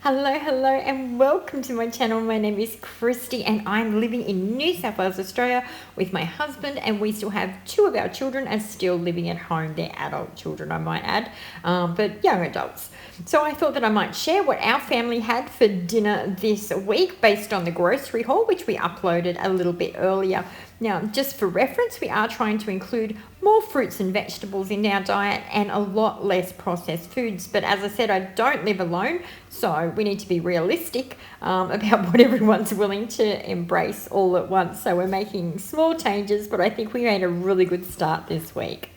Hello, and welcome to my channel. My name is Christy, and I'm living in New South Wales, Australia with my husband, and we still have two of our children and still living at home. They're adult children, I might add, but young adults. So I thought that I might share what our family had for dinner this week based on the grocery haul, which we uploaded a little bit earlier. Now, just for reference, we are trying to include more fruits and vegetables in our diet and a lot less processed foods. But as I said, I don't live alone, so we need to be realistic about what everyone's willing to embrace all at once. So we're making small changes, but I think we made a really good start this week.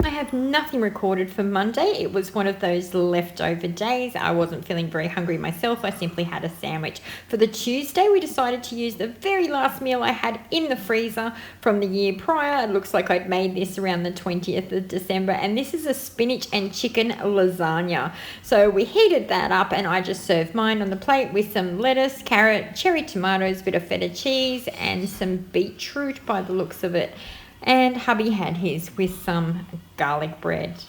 I have nothing recorded for Monday. It was one of those leftover days. I wasn't feeling very hungry myself. I simply had a sandwich. For the Tuesday, we decided to use the very last meal I had in the freezer from the year prior. It looks like I'd made this around the 20th of December, and this is a spinach and chicken lasagna. So we heated that up, and I just served mine on the plate with some lettuce, carrot, cherry tomatoes, bit of feta cheese, and some beetroot by the looks of it. And hubby had his with some garlic bread.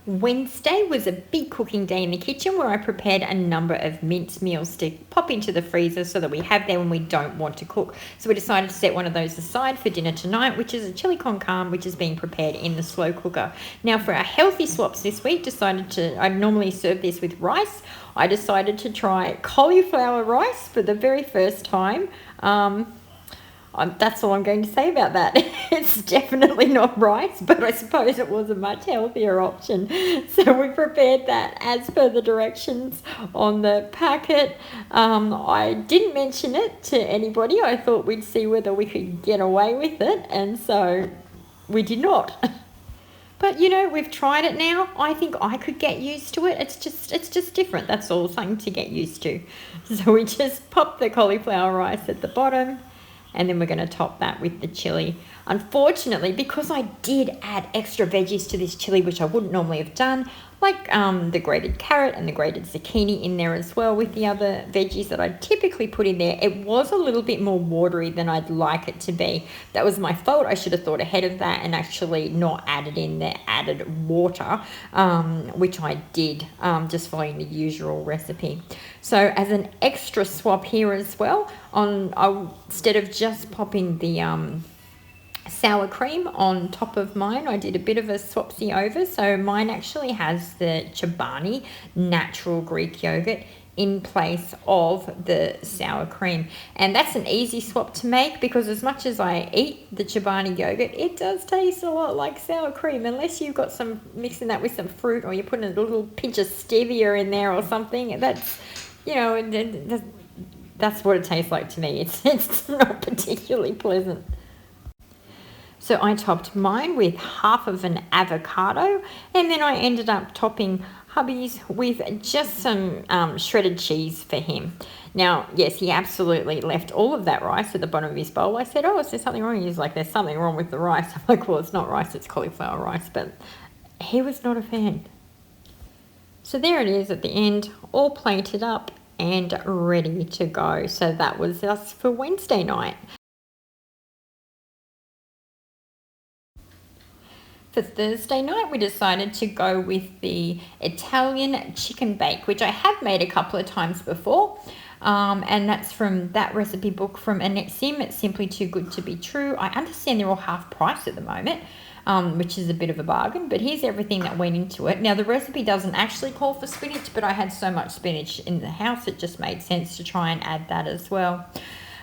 Wednesday was a big cooking day in the kitchen where I prepared a number of minced meals to pop into the freezer so that we have them when we don't want to cook. So we decided to set one of those aside for dinner tonight, which is a Chilli Con Carne, which is being prepared in the slow cooker. Now for our healthy swaps this week, I normally serve this with rice. I decided to try cauliflower rice for the very first time. That's all I'm going to say about that. It's definitely not rice, but I suppose it was a much healthier option. So we prepared that as per the directions on the packet. I didn't mention it to anybody. I thought we'd see whether we could get away with it, and so we did not. But we've tried it now. I think I could get used to it. It's just different. That's all, something to get used to. So we just popped the cauliflower rice at the bottom, and then we're going to top that with the chili. Unfortunately, because I did add extra veggies to this chili, which I wouldn't normally have done, like the grated carrot and the grated zucchini in there as well with the other veggies that I typically put in there, it was a little bit more watery than I'd like it to be. That was my fault. I should have thought ahead of that and actually not added in the added water, which I did, just following the usual recipe. So as an extra swap here as well, instead of just popping the sour cream on top of mine, I did a bit of a swapsy over. So mine actually has the Chobani natural Greek yogurt in place of the sour cream, and that's an easy swap to make because as much as I eat the Chobani yogurt, it does taste a lot like sour cream unless you've got some mixing that with some fruit or you're putting a little pinch of stevia in there or something. That's that's what it tastes like to me. It's not particularly pleasant. So I topped mine with half of an avocado, and then I ended up topping hubby's with just some shredded cheese for him. Now, yes, he absolutely left all of that rice at the bottom of his bowl. I said, "Oh, is there something wrong?" He's like, "There's something wrong with the rice." I'm like, "Well, it's not rice, it's cauliflower rice," but he was not a fan. So there it is at the end, all plated up and ready to go. So that was us for Wednesday night. For Thursday night, we decided to go with the Italian chicken bake, which I have made a couple of times before. And that's from that recipe book from Annette Sim. It's simply too good to be true. I understand they're all half price at the moment, which is a bit of a bargain, but here's everything that went into it. Now, the recipe doesn't actually call for spinach, but I had so much spinach in the house, it just made sense to try and add that as well.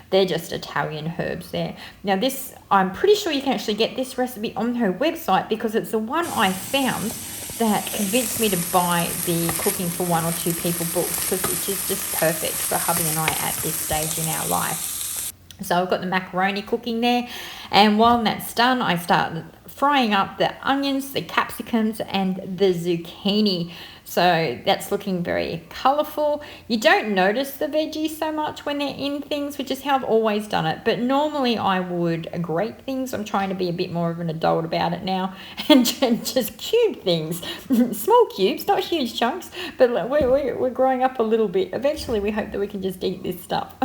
They're just Italian herbs there. Now this, I'm pretty sure you can actually get this recipe on her website because it's the one I found that convinced me to buy the Cooking for One or Two People books because it's just perfect for hubby and I at this stage in our life. So I've got the macaroni cooking there, and while that's done, I start frying up the onions, the capsicums, and the zucchini. So that's looking very colourful. You don't notice the veggies so much when they're in things, which is how I've always done it. But normally I would grate things. I'm trying to be a bit more of an adult about it now and just cube things. Small cubes, not huge chunks, but we're growing up a little bit. Eventually we hope that we can just eat this stuff.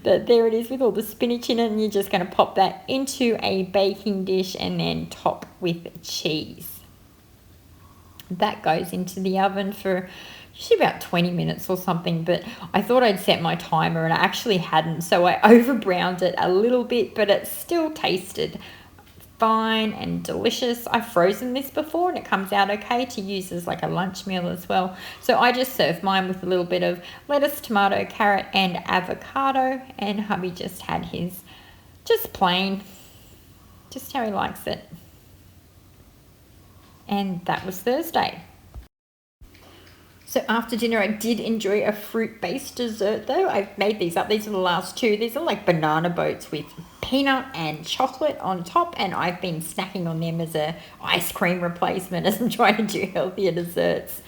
But there it is with all the spinach in it, and you're just going to pop that into a baking dish and then top with cheese. That goes into the oven for usually about 20 minutes or something, but I thought I'd set my timer and I actually hadn't, so I over browned it a little bit, but it still tasted fine and delicious. I've frozen this before and it comes out okay to use as like a lunch meal as well. So I just served mine with a little bit of lettuce, tomato, carrot and avocado, and hubby just had his just plain, just how he likes it. And that was Thursday. So after dinner, I did enjoy a fruit-based dessert though. I've made these up. These are the last two. These are like banana boats with peanut and chocolate on top, and I've been snacking on them as a ice cream replacement as I'm trying to do healthier desserts.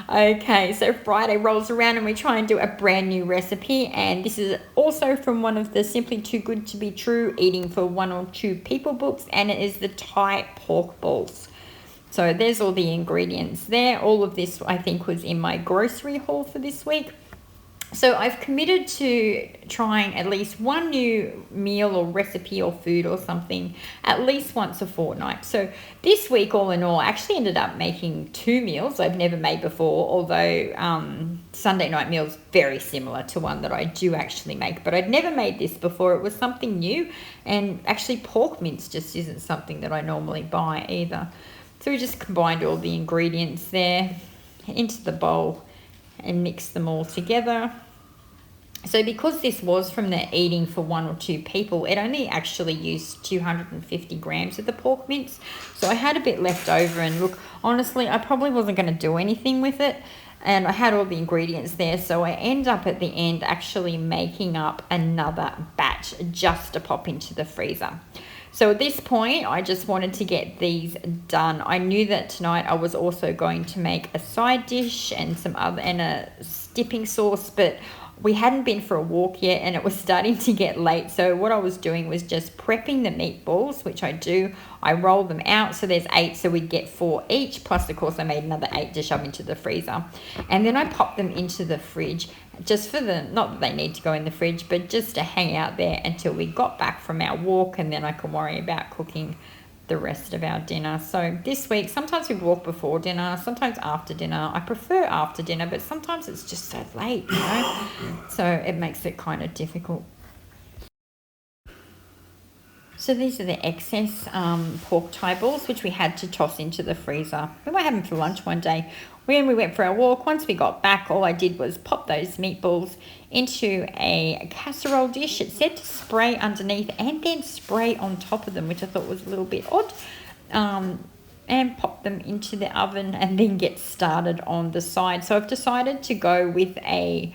Okay, so Friday rolls around and we try and do a brand new recipe, and this is also from one of the Simply Too Good to Be True Eating for One or Two People books, and it is the Thai pork balls. So there's all the ingredients there. All of this I think was in my grocery haul for this week. So I've committed to trying at least one new meal or recipe or food or something at least once a fortnight. So this week, all in all, I actually ended up making 2 meals I've never made before, although Sunday night meal's very similar to one that I do actually make. But I'd never made this before. It was something new, and actually pork mince just isn't something that I normally buy either. So we just combined all the ingredients there into the bowl and mixed them all together. So because this was from the Eating for One or Two People, it only actually used 250 grams of the pork mince. So I had a bit left over, and look, honestly, I probably wasn't going to do anything with it. And I had all the ingredients there, so I end up at the end actually making up another batch just to pop into the freezer. So at this point, I just wanted to get these done. I knew that tonight I was also going to make a side dish and some other and a dipping sauce, but we hadn't been for a walk yet and it was starting to get late. So what I was doing was just prepping the meatballs, which I do. I roll them out, so there's 8, so we'd get 4 each. Plus, of course, I made another 8 to shove into the freezer. And then I popped them into the fridge just for the, not that they need to go in the fridge, but just to hang out there until we got back from our walk, and then I can worry about cooking the rest of our dinner. So this week, sometimes we walk before dinner, sometimes after dinner. I prefer after dinner, but sometimes it's just so late, you know, so it makes it kind of difficult. So these are the excess pork thigh balls, which we had to toss into the freezer. We might have them for lunch one day. When we went for our walk, once we got back, all I did was pop those meatballs into a casserole dish. It said to spray underneath and then spray on top of them, which I thought was a little bit odd. And pop them into the oven and then get started on the side. So I've decided to go with a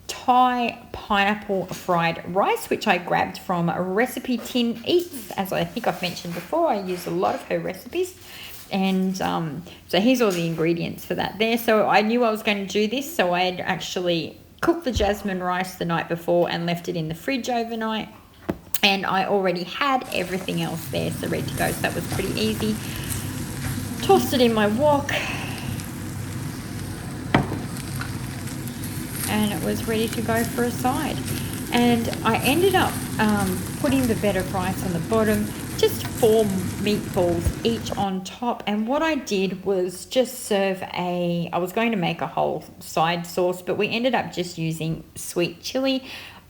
Thai pineapple fried rice, which I grabbed from Recipe Tin Eats. As I think I've mentioned before, I use a lot of her recipes. And so here's all the ingredients for that there. So I knew I was going to do this, so I had actually cooked the jasmine rice the night before and left it in the fridge overnight. And I already had everything else there, so ready to go. So that was pretty easy. Tossed it in my wok. And it was ready to go for a side. And I ended up putting the bed of rice on the bottom, just 4 meatballs each on top. And what I did was just serve I was going to make a whole side sauce, but we ended up just using sweet chili,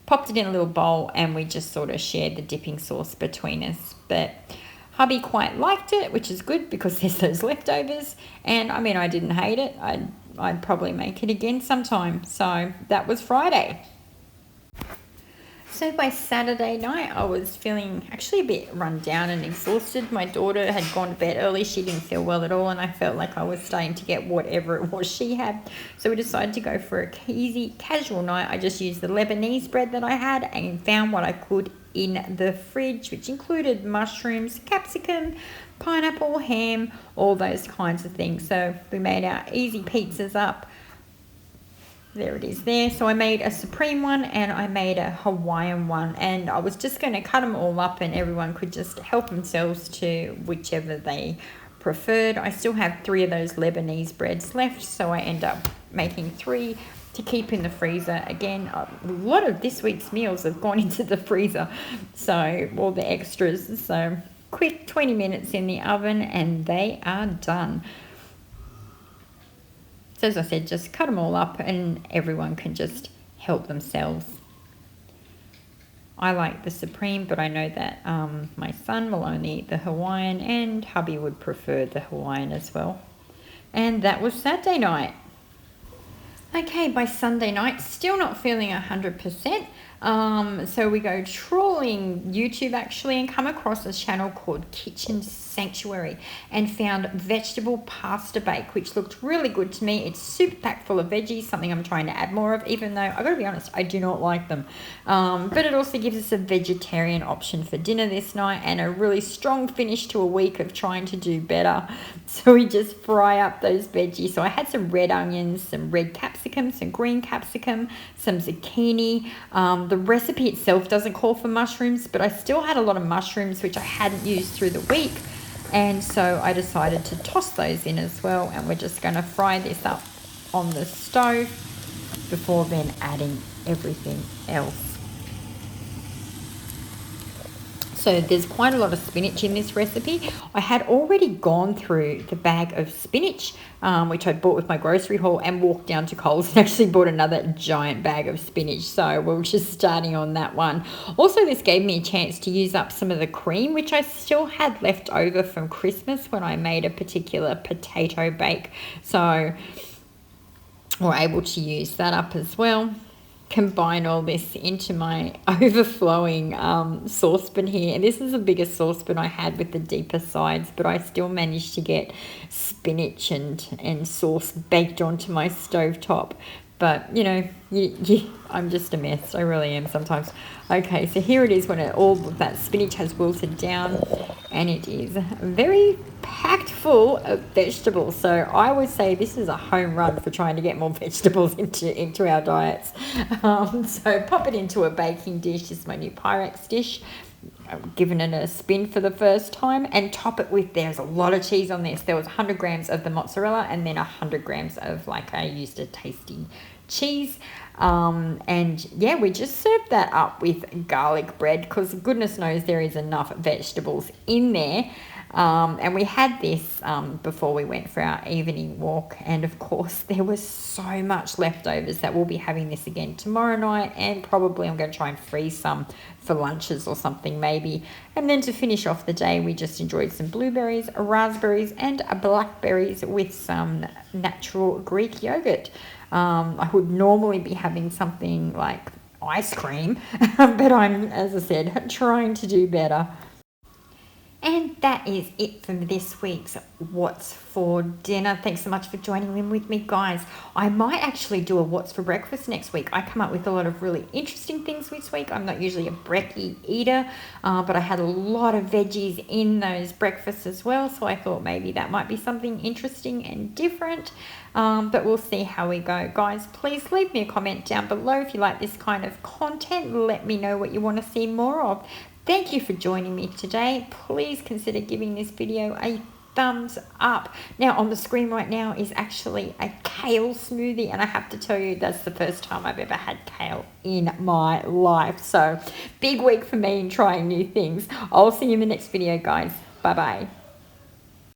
popped it in a little bowl, and we just sort of shared the dipping sauce between us. But hubby quite liked it, which is good because there's those leftovers. And I mean, I didn't hate it. I'd probably make it again sometime. So that was Friday. So by Saturday night, I was feeling actually a bit run down and exhausted. My daughter had gone to bed early. She didn't feel well at all, and I felt like I was starting to get whatever it was she had. So we decided to go for a easy, casual night. I just used the Lebanese bread that I had and found what I could in the fridge, which included mushrooms, capsicum, pineapple, ham, all those kinds of things. So we made our easy pizzas up. There it is there. So I made a supreme one and I made a Hawaiian one, and I was just going to cut them all up and everyone could just help themselves to whichever they preferred. I still have 3 of those Lebanese breads left, so I end up making 3 to keep in the freezer. Again, a lot of this week's meals have gone into the freezer, so all the extras. So quick 20 minutes in the oven and they are done. So as I said, just cut them all up and everyone can just help themselves. I like the Supreme, but I know that my son will only eat the Hawaiian, and hubby would prefer the Hawaiian as well. And that was Saturday night. Okay, by Sunday night, still not feeling 100%. So we go trawling YouTube actually and come across a channel called Kitchen Sanctuary and found vegetable pasta bake, which looked really good to me. It's super packed full of veggies, something I'm trying to add more of, even though I gotta be honest, I do not like them. But it also gives us a vegetarian option for dinner this night and a really strong finish to a week of trying to do better. So we just fry up those veggies. So I had some red onions, some red capsicum, some green capsicum, some zucchini. The recipe itself doesn't call for mushrooms, but I still had a lot of mushrooms which I hadn't used through the week, and so I decided to toss those in as well, and we're just going to fry this up on the stove before then adding everything else. So there's quite a lot of spinach in this recipe. I had already gone through the bag of spinach, which I bought with my grocery haul, and walked down to Coles and actually bought another giant bag of spinach. So we're just starting on that one. Also, this gave me a chance to use up some of the cream, which I still had left over from Christmas when I made a particular potato bake. So we're able to use that up as well. Combine all this into my overflowing saucepan here, and this is the biggest saucepan I had with the deeper sides, but I still managed to get spinach and sauce baked onto my stovetop. But you know, I'm just a mess. I really am sometimes. Okay, so here it is when all of that spinach has wilted down, and it is very packed full of vegetables. So I would say this is a home run for trying to get more vegetables into our diets. So pop it into a baking dish. This is my new Pyrex dish. I've given it a spin for the first time, and top it with, there's a lot of cheese on this. There was 100 grams of the mozzarella and then 100 grams of, like, I used a tasty cheese. And yeah, we just served that up with garlic bread because goodness knows there is enough vegetables in there. And we had this before we went for our evening walk, and of course there was so much leftovers that we'll be having this again tomorrow night, and probably I'm going to try and freeze some for lunches or something maybe. And then to finish off the day, we just enjoyed some blueberries, raspberries and blackberries with some natural Greek yogurt. I would normally be having something like ice cream, but I'm, as I said, trying to do better. And that is it for this week's What's for Dinner. Thanks so much for joining in with me, guys. I might actually do a What's for Breakfast next week. I come up with a lot of really interesting things this week. I'm not usually a brekkie eater, but I had a lot of veggies in those breakfasts as well, so I thought maybe that might be something interesting and different. But we'll see how we go. Guys, please leave me a comment down below if you like this kind of content. Let me know what you want to see more of. Thank you for joining me today. Please consider giving this video a thumbs up. Now on the screen right now is actually a kale smoothie, and I have to tell you that's the first time I've ever had kale in my life. So big week for me in trying new things. I'll see you in the next video, guys. Bye bye.